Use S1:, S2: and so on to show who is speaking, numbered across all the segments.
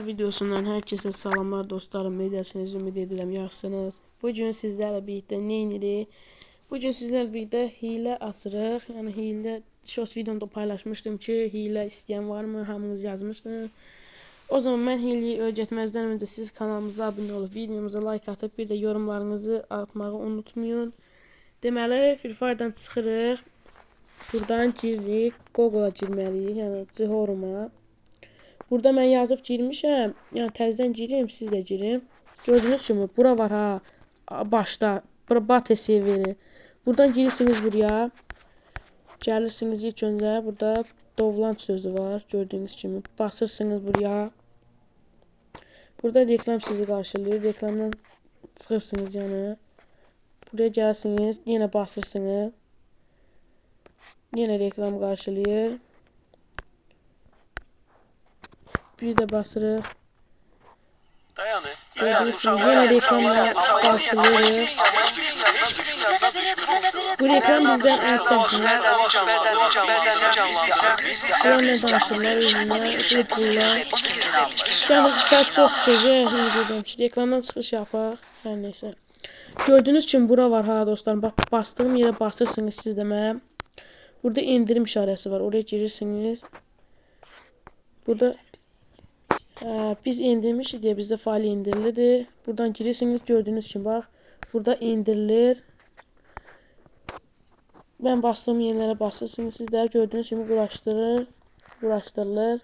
S1: videosundan herkese salamlar dostlarım. Mediasınız, ümid edirəm yaxşısınız. Bugün sizlərlə birlikdə nə edirik? Bugün sizlərlə birlikdə hiylə açırıq. Yəni hiylə short videomda paylaşmışdım ki, hiylə istəyən varmı? Hamınız yazmışdınız. O zaman mən hiləyi öyrətməzdən öncə siz kanalımıza abunə olub, videomuza like atıb, bir də yorumlarınızı atmağı unutmayın. Deməli, Free Fire'dan çıxırıq. Buradan giririk. Google'a girməliyik, yəni Cihoruma. Burada mən yazıb girmişəm. Yəni təzədən girim, siz də girin. Gördüyünüz kimi bura var ha. Başda. Bura Bate serveri. Buradan girirsiniz buraya. Gəlirsiniz ilk öncə. Burada Dovlanç sözü var. Gördüyünüz kimi. Basırsınız buraya. Burada reklam sizi qarşılayır. Reklamdan çıxırsınız yəni. Buraya gəlirsiniz. Yenə basırsınız. Yenə reklam qarşılayır. Bir də basırıq. Gördüyünüz kimi yenə reklamlar qarşılayır. Bu reklam bizdən əl çəkmir. Sonra danışırlar, ürünlər, reklamlar. Yəni saat çox düşəcək. Deyirəm ki, reklamdan çıxış yapaq. Hər neysə. Gördüyünüz kimi bura var ha dostlarım. Bax, bastığım yerə basırsınız siz də mənə. Burada indirim işarəsi var. Oraya girirsiniz. Burada biz indirmişik deyə bizdə fail indirilidir. Buradan girirsiniz, gördüyünüz kimi bax. Burada indirilir. Ben bastığım yerlərə basırsınız. Siz də gördüyünüz kimi quraşdırılır.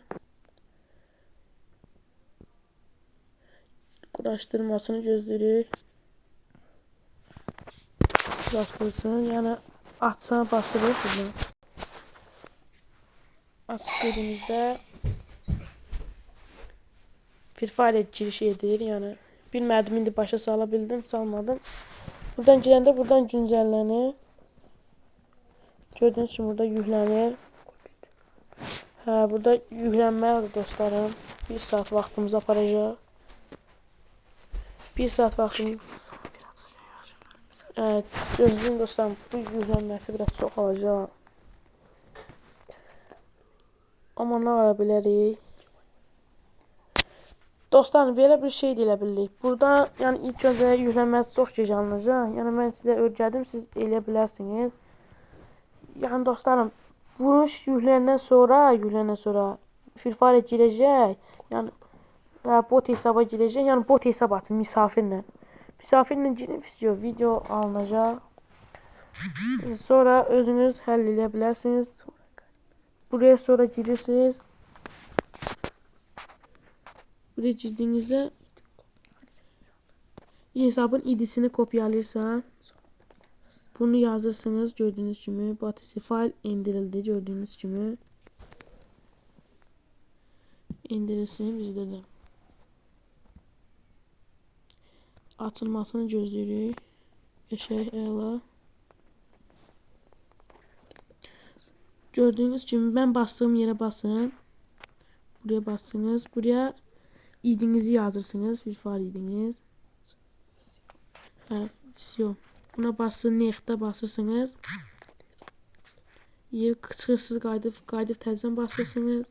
S1: Quraşdırmasını gözləyirik. Quraşdırsın. Yəni açsana basırıq buradan. Aç dediyimizdə Free Fire giriş edir. Yəni bilmədim, indi başa sala bildim, salmadım. Buradan girəndə buradan güncəllənir. Gördüyünüz kimi burada yüklənir. Burada yüklənməlidir dostlarım. 1 saat vaxtımız aparacaq. 1 saat vaxtımız. Gözləyin dostlarım, bu yüklənməsi biraz çox alacaq. Amma nə ara bilərik? Dostlarım, belə bir şey deyə bilirik. Burada yəni ilk öncə yüklənməsi çox gec alınacaq. Yəni mən sizə öyrədim, siz eləyə bilərsiniz. Yəni dostlarım, vuruş yükləyəndən sonra Free Fire girəcək. Yəni bot hesaba girəcək. Yəni bot hesab açın misafirlə. Misafirlə girin, video alınacaq. Sonra özünüz həll edə bilərsiniz. Buraya sonra girirsiniz. Buraya girdiğinizde hesabın idisini kopyalayırsan bunu yazırsınız. Gördüğünüz gibi Batesi file indirildi. Gördüğünüz gibi indirilsin bizde de. Açılmasını gözləyirik. Eşək əla. Gördüğünüz gibi ben bastığım yere basın. Buraya bassınız. Buraya idinizi yazırsınız. Free Fire idiniz. Все. Buna basın. Neft'e basırsınız. Çıxırsınız. Qayıdıb təzədən basırsınız.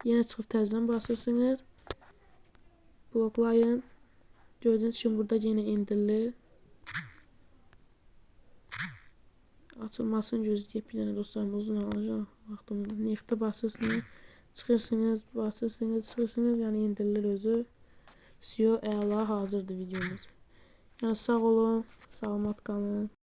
S1: Yenə çıxıb təzədən basırsınız. Bloklayın. Gördüğünüz kimi burada yenə indirilir. Açılmasını gözləyib bir dənə dostlarım uzun alacaq. Vaxtımda neft'e basırsınız. Çıxırsınız, basırsınız, çıxırsınız, yəni indirilir özü. Əla hazırdır videomuz. Yəni sağ olun, salamat qalın.